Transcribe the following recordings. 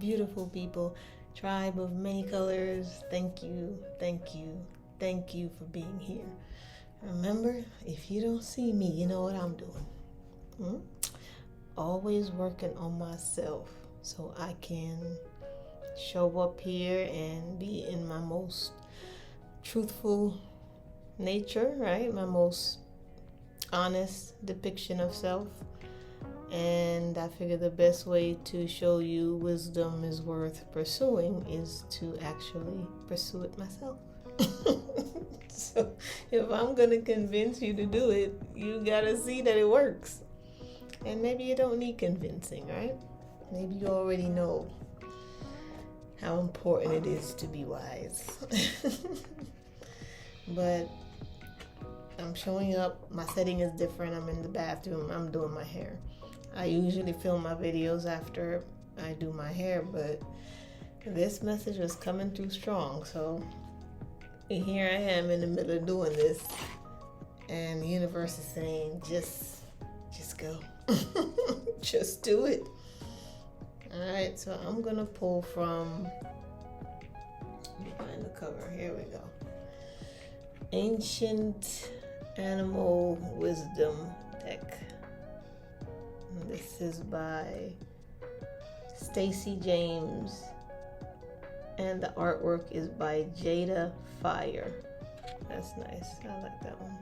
beautiful people, tribe of many colors. Thank you, thank you, thank you for being here. Remember, if you don't see me, you know what I'm doing. Always working on myself so I can show up here and be in my most truthful nature, right? My most honest depiction of self. And I figure the best way to show you wisdom is worth pursuing is to actually pursue it myself. So if I'm gonna convince you to do it, you gotta see that it works. And maybe you don't need convincing, right? Maybe you already know how important it is to be wise. But I'm showing up. My setting is different. I'm in the bathroom. I'm doing my hair. I usually film my videos after I do my hair, but this message was coming through strong. So here I am in the middle of doing this, and the universe is saying, just go. Just do it. All right, so I'm gonna pull from, let me find the cover. Here we go. Ancient Animal Wisdom Deck. And this is by Stacy James, and the artwork is by Jada Fire. That's nice. I like that one.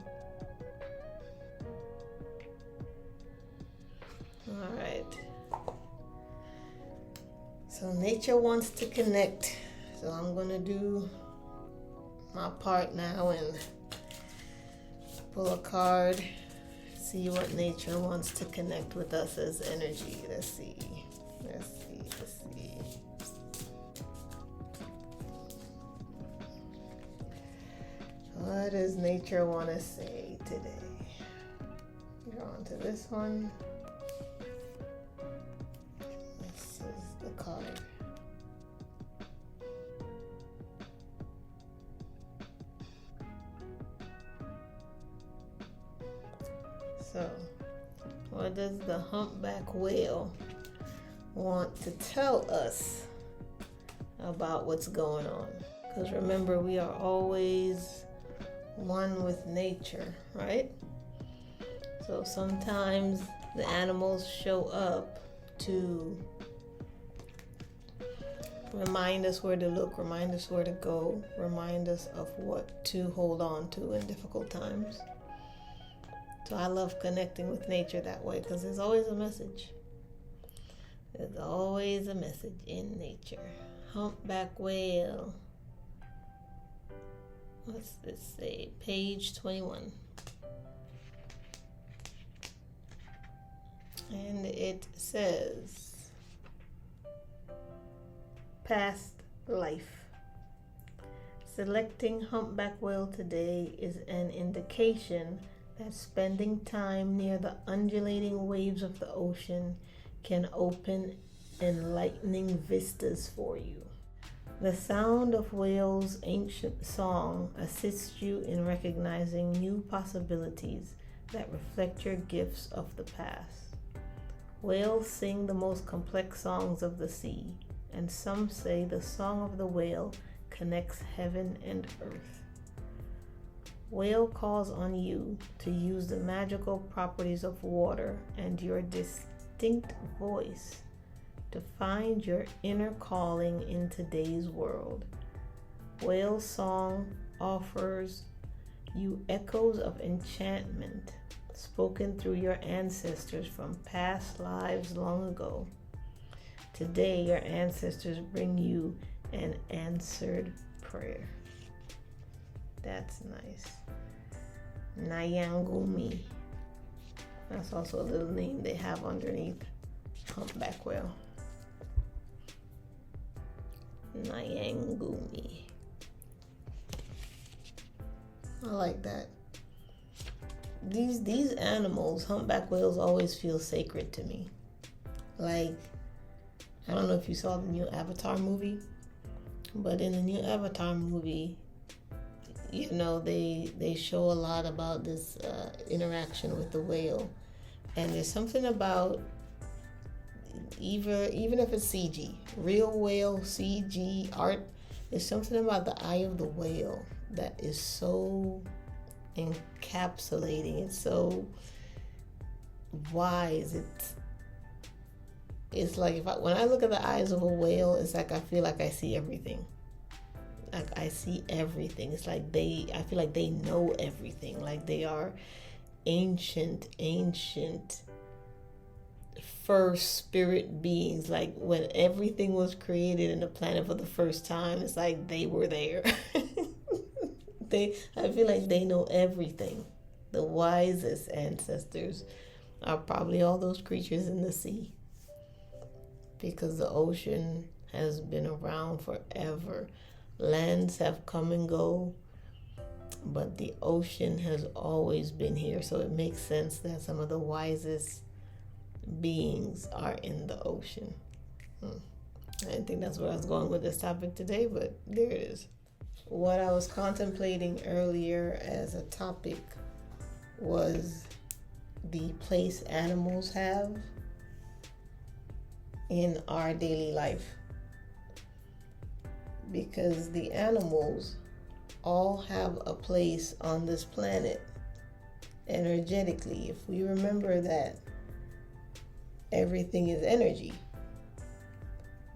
All right. So nature wants to connect. So I'm gonna do my part now and pull a card. See what nature wants to connect with us as energy. Let's see. What does nature want to say today? Go on to this one. This is the card. So, what does the humpback whale want to tell us about what's going on? Because remember, we are always one with nature, right? So sometimes the animals show up to remind us where to look, remind us where to go, remind us of what to hold on to in difficult times. So I love connecting with nature that way because there's always a message. There's always a message in nature. Humpback whale. What's this say? Page 21. And it says, past life. Selecting humpback whale today is an indication that spending time near the undulating waves of the ocean can open enlightening vistas for you. The sound of whales' ancient song assists you in recognizing new possibilities that reflect your gifts of the past. Whales sing the most complex songs of the sea, and some say the song of the whale connects heaven and earth. Whale calls on you to use the magical properties of water and your distinct voice to find your inner calling in today's world. Whale song offers you echoes of enchantment spoken through your ancestors from past lives long ago. Today, your ancestors bring you an answered prayer. That's nice. Nyangumi. That's also a little name they have underneath humpback whale. Nyangumi. I like that. These animals, humpback whales, always feel sacred to me. Like, I don't know if you saw the new Avatar movie, but in the new Avatar movie, you know, they show a lot about this interaction with the whale. And there's something about, even if it's CG, real whale CG art, there's something about the eye of the whale that is so encapsulating. It's so wise. It's like when I look at the eyes of a whale, it's like I feel like I see everything. Like I see everything. It's like I feel like they know everything. Like they are ancient first spirit beings. Like when everything was created in the planet for the first time, it's like they were there. I feel like they know everything. The wisest ancestors are probably all those creatures in the sea, because the ocean has been around forever. Lands have come and go, but the ocean has always been here. So it makes sense that some of the wisest beings are in the ocean. I didn't think that's where I was going with this topic today, but there it is. What I was contemplating earlier as a topic was the place animals have in our daily life. Because the animals all have a place on this planet energetically. If we remember that everything is energy,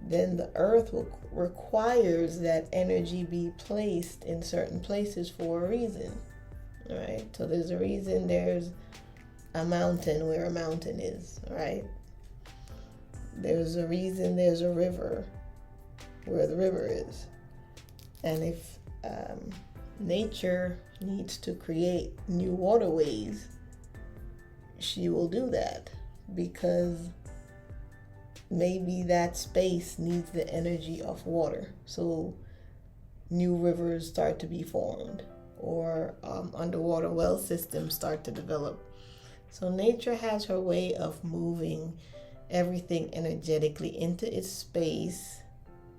then the earth requires that energy be placed in certain places for a reason. Right? So there's a reason there's a mountain where a mountain is, right? There's a reason there's a river where the river is. And if nature needs to create new waterways, she will do that, because maybe that space needs the energy of water. So new rivers start to be formed, or underwater well systems start to develop. So nature has her way of moving everything energetically into its space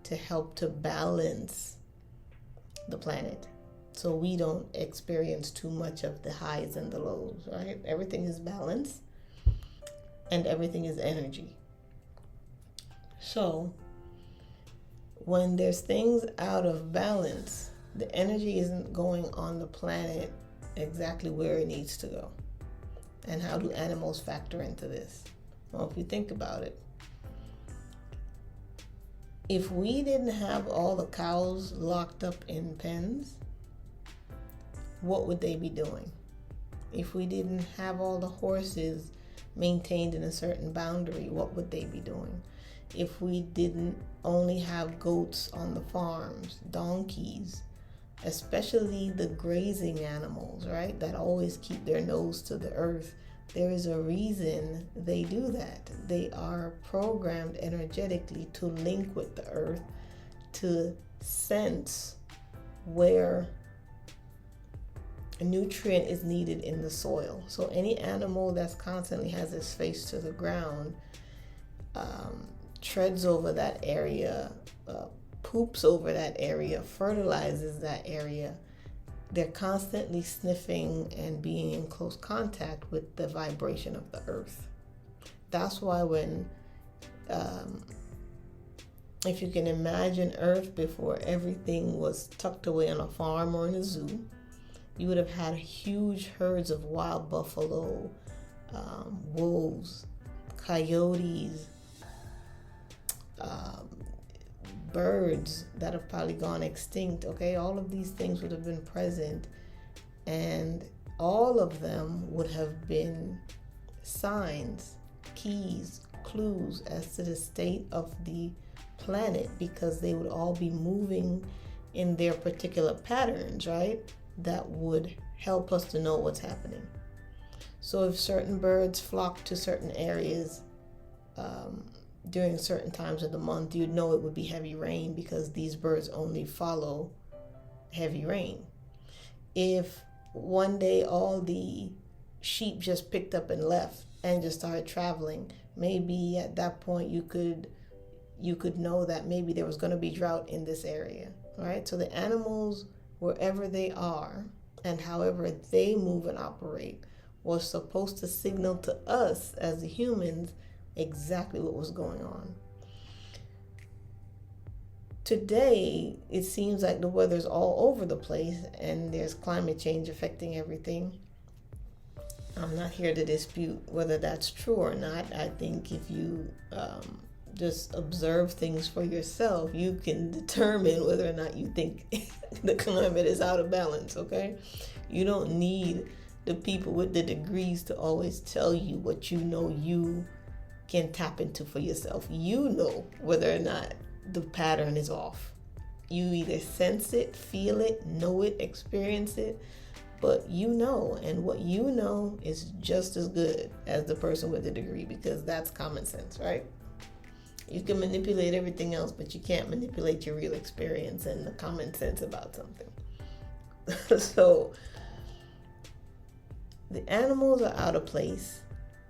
to help to balance the planet, so we don't experience too much of the highs and the lows, right? Everything is balanced and everything is energy. So when there's things out of balance, the energy isn't going on the planet exactly where it needs to go. And how do animals factor into this? Well, if you think about it, if we didn't have all the cows locked up in pens, what would they be doing? If we didn't have all the horses maintained in a certain boundary, what would they be doing? If we didn't only have goats on the farms, donkeys, especially the grazing animals, right, that always keep their nose to the earth, there is a reason they do that. They are programmed energetically to link with the earth, to sense where a nutrient is needed in the soil. So any animal that's constantly has its face to the ground, treads over that area, poops over that area, fertilizes that area, they're constantly sniffing and being in close contact with the vibration of the earth. That's why when, if you can imagine Earth before everything was tucked away on a farm or in a zoo, you would have had huge herds of wild buffalo, wolves, coyotes, birds that have probably gone extinct. Okay, all of these things would have been present, and all of them would have been signs, keys, clues as to the state of the planet, because they would all be moving in their particular patterns, right? That would help us to know what's happening. So if certain birds flock to certain areas during certain times of the month, you'd know it would be heavy rain, because these birds only follow heavy rain. If one day all the sheep just picked up and left and just started traveling, maybe at that point you could know that maybe there was going to be drought in this area, right? So the animals, wherever they are and however they move and operate, was supposed to signal to us as the humans exactly what was going on. Today, it seems like the weather's all over the place and there's climate change affecting everything. I'm not here to dispute whether that's true or not. I think if you just observe things for yourself, you can determine whether or not you think the climate is out of balance, okay? You don't need the people with the degrees to always tell you what you know you can tap into for yourself. You know whether or not the pattern is off. You either sense it, feel it, know it, experience it, but you know, and what you know is just as good as the person with the degree, because that's common sense, right? You can manipulate everything else, but you can't manipulate your real experience and the common sense about something. So the animals are out of place.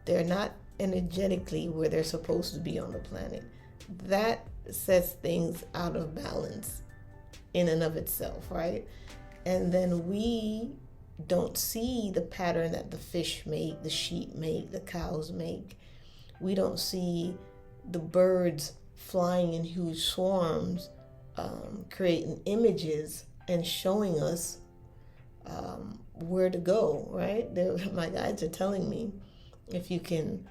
They're not energetically where they're supposed to be on the planet. That sets things out of balance in and of itself, right? And then we don't see the pattern that the fish make, the sheep make, the cows make. We don't see the birds flying in huge swarms, creating images and showing us where to go, right? My guides are telling me, if you can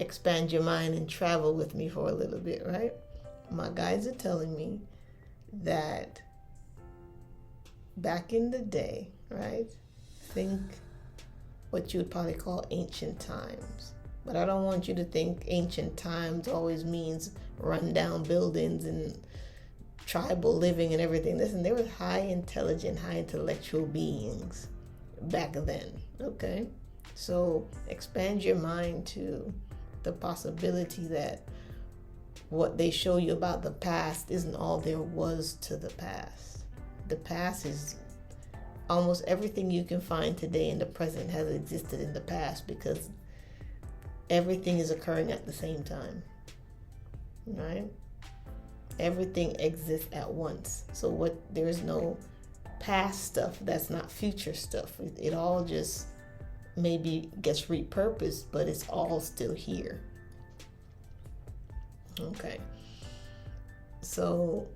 expand your mind and travel with me for a little bit, right? My guides are telling me that back in the day, right? Think what you would probably call ancient times. But I don't want you to think ancient times always means rundown buildings and tribal living and everything. Listen, there were high intelligent, high intellectual beings back then, okay? So expand your mind to the possibility that what they show you about the past isn't all there was to the past. The past is almost everything you can find today in the present has existed in the past, because everything is occurring at the same time, right? Everything exists at once. So there is no past stuff that's not future stuff. It all just maybe gets repurposed, but it's all still here. Okay. So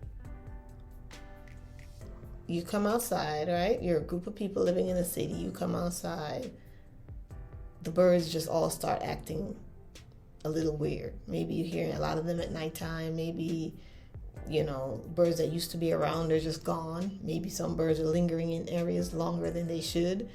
you come outside, right? You're a group of people living in a city. You come outside. The birds just all start acting a little weird. Maybe you're hearing a lot of them at nighttime. Maybe, birds that used to be around are just gone. Maybe some birds are lingering in areas longer than they should.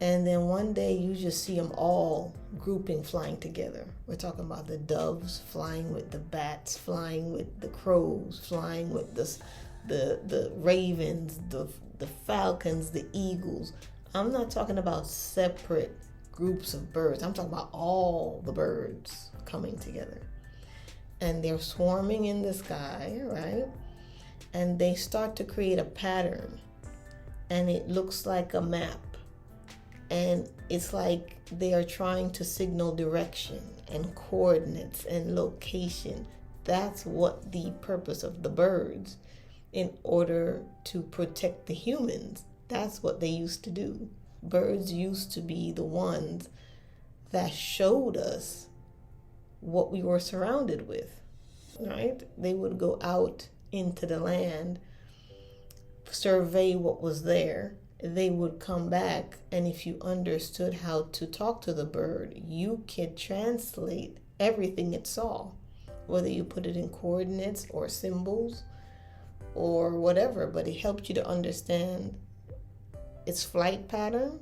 And then one day you just see them all grouping, flying together. We're talking about the doves flying with the bats, flying with the crows, flying with the ravens, the falcons, the eagles. I'm not talking about separate groups of birds. I'm talking about all the birds coming together. And they're swarming in the sky, right? And they start to create a pattern. And it looks like a map. And it's like they are trying to signal direction and coordinates and location. That's what the purpose of the birds, in order to protect the humans. That's what they used to do. Birds used to be the ones that showed us what we were surrounded with, right? They would go out into the land, survey what was there. They would come back, and if you understood how to talk to the bird, you could translate everything it saw, whether you put it in coordinates or symbols or whatever, but it helped you to understand its flight pattern,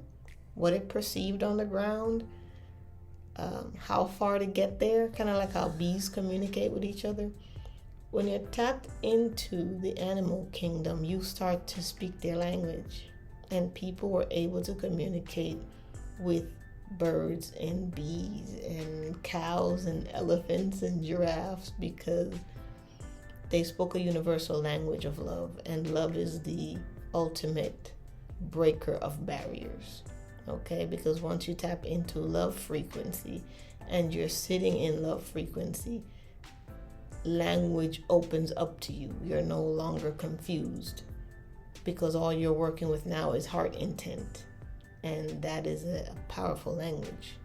what it perceived on the ground, how far to get there, kind of like how bees communicate with each other. When you're tapped into the animal kingdom, you start to speak their language, and people were able to communicate with birds and bees and cows and elephants and giraffes, because they spoke a universal language of love, and love is the ultimate breaker of barriers. Okay, because once you tap into love frequency and you're sitting in love frequency, language opens up to you. You're no longer confused, because all you're working with now is heart intent, and that is a powerful language.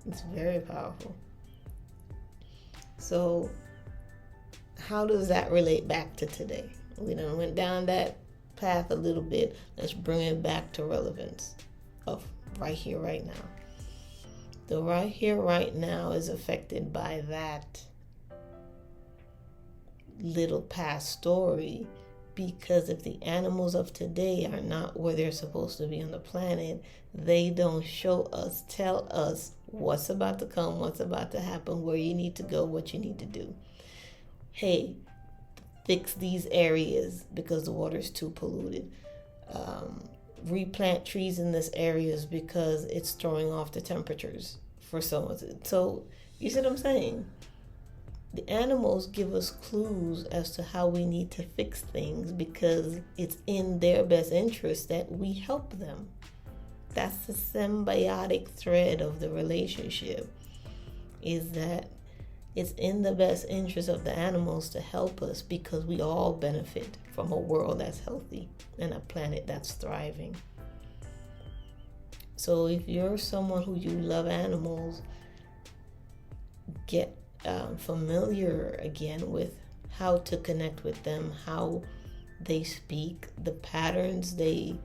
It's very powerful. So how does that relate back to today? We done went down that path a little bit. Let's bring it back to relevance of right here, right now. The right here, right now is affected by that little past story, because if the animals of today are not where they're supposed to be on the planet, they don't show us, tell us what's about to come, what's about to happen, where you need to go, what you need to do. Hey, fix these areas because the water is too polluted. Replant trees in this areas because it's throwing off the temperatures for someone. So you see what I'm saying? The animals give us clues as to how we need to fix things because it's in their best interest that we help them. That's the symbiotic thread of the relationship, is that it's in the best interest of the animals to help us because we all benefit from a world that's healthy and a planet that's thriving. So if you're someone who you love animals, get familiar again with how to connect with them, how they speak, the patterns they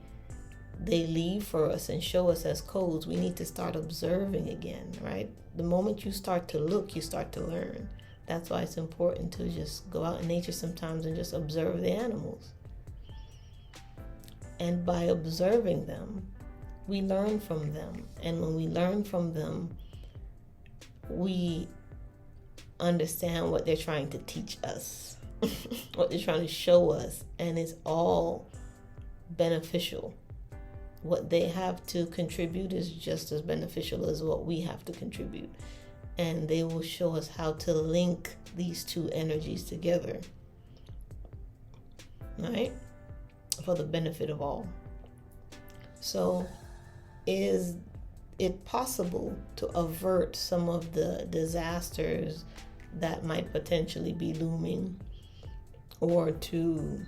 leave for us and show us as codes. We need to start observing again, right? The moment you start to look, you start to learn. That's why it's important to just go out in nature sometimes and just observe the animals. And by observing them, we learn from them. And when we learn from them, we understand what they're trying to teach us, what they're trying to show us, and it's all beneficial. What they have to contribute is just as beneficial as what we have to contribute, and they will show us how to link these two energies together, right, for the benefit of all. So is it possible to avert some of the disasters that might potentially be looming, or to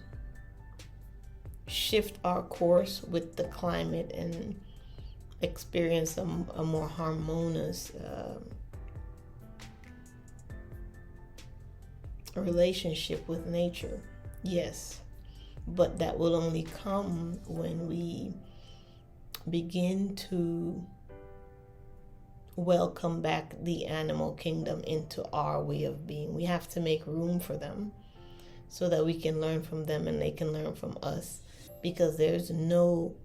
shift our course with the climate and experience a more harmonious relationship with nature? Yes, but that will only come when we begin to welcome back the animal kingdom into our way of being. We have to make room for them so that we can learn from them and they can learn from us, because there's no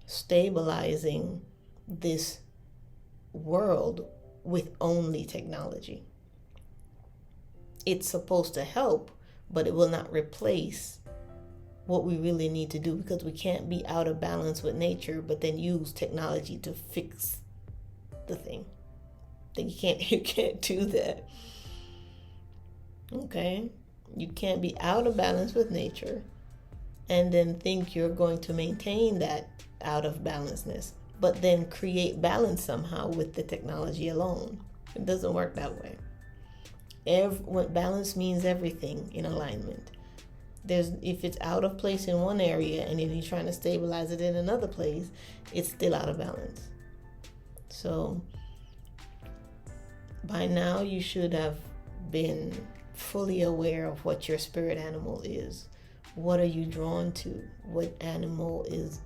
stabilizing this world with only technology. It's supposed to help, but it will not replace what we really need to do, because we can't be out of balance with nature but then use technology to fix the thing. Then you can't do that. Okay? You can't be out of balance with nature and then think you're going to maintain that out of balanceness, but then create balance somehow with the technology alone. It doesn't work that way. Balance means everything in alignment. If it's out of place in one area and then you're trying to stabilize it in another place, it's still out of balance. So by now you should have been fully aware of what your spirit animal is. What are you drawn to? What animal is?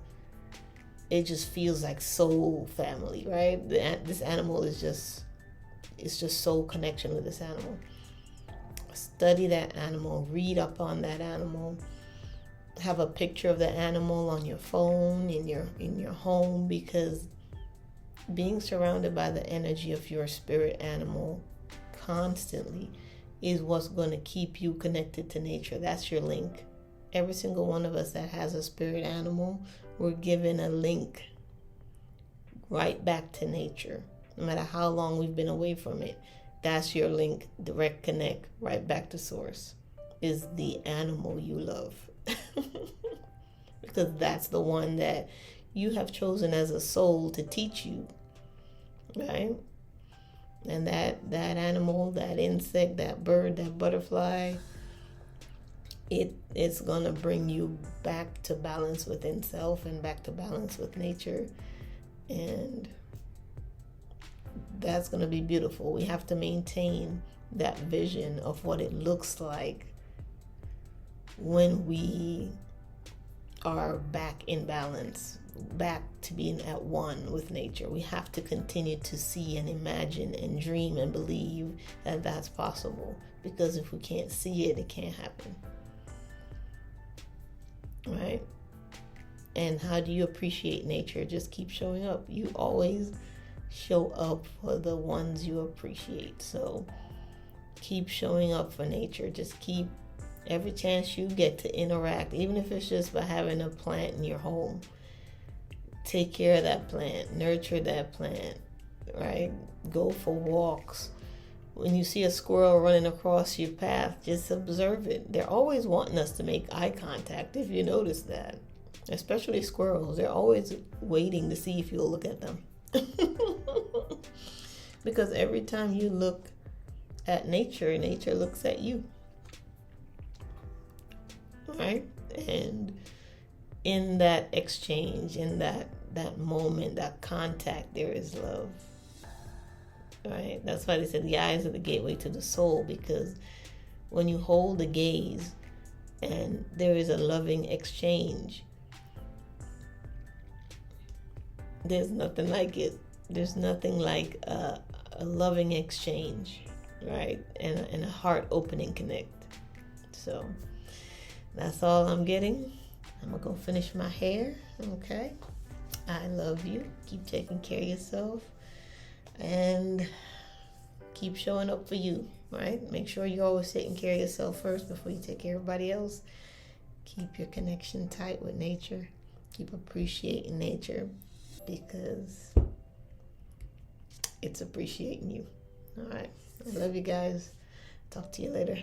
It just feels like soul family, right? This animal is just, it's just soul connection with this animal. Study that animal, read up on that animal, have a picture of the animal on your phone, in your home, because being surrounded by the energy of your spirit animal constantly is what's going to keep you connected to nature. That's your link. Every single one of us that has a spirit animal, we're given a link right back to nature. No matter how long we've been away from it, that's your link, direct connect right back to source, is the animal you love. Because that's the one that you have chosen as a soul to teach you, right? And that animal, that insect, that bird, that butterfly, it is going to bring you back to balance within self and back to balance with nature. And that's going to be beautiful. We have to maintain that vision of what it looks like when we are back in balance, back to being at one with nature. We have to continue to see and imagine and dream and believe that that's possible, because if we can't see it, it can't happen. Right? And how do you appreciate nature? Just keep showing up. You always show up for the ones you appreciate. So keep showing up for nature. Just keep, every chance you get to interact, even if it's just by having a plant in your home, take care of that plant, nurture that plant, right? Go for walks. When you see a squirrel running across your path, just observe it. They're always wanting us to make eye contact, if you notice that. Especially squirrels. They're always waiting to see if you'll look at them. Because every time you look at nature, nature looks at you. Right? And in that exchange, in that moment, that contact, there is love. Right? That's why they said the eyes are the gateway to the soul, because when you hold the gaze and there is a loving exchange, there's nothing like it. There's nothing like a loving exchange, right? And a heart-opening connect. So that's all I'm getting. I'm going to go finish my hair, okay? I love you. Keep taking care of yourself. And keep showing up for you, right? Make sure you're always taking care of yourself first before you take care of everybody else. Keep your connection tight with nature. Keep appreciating nature, because it's appreciating you. All right. I love you guys. Talk to you later.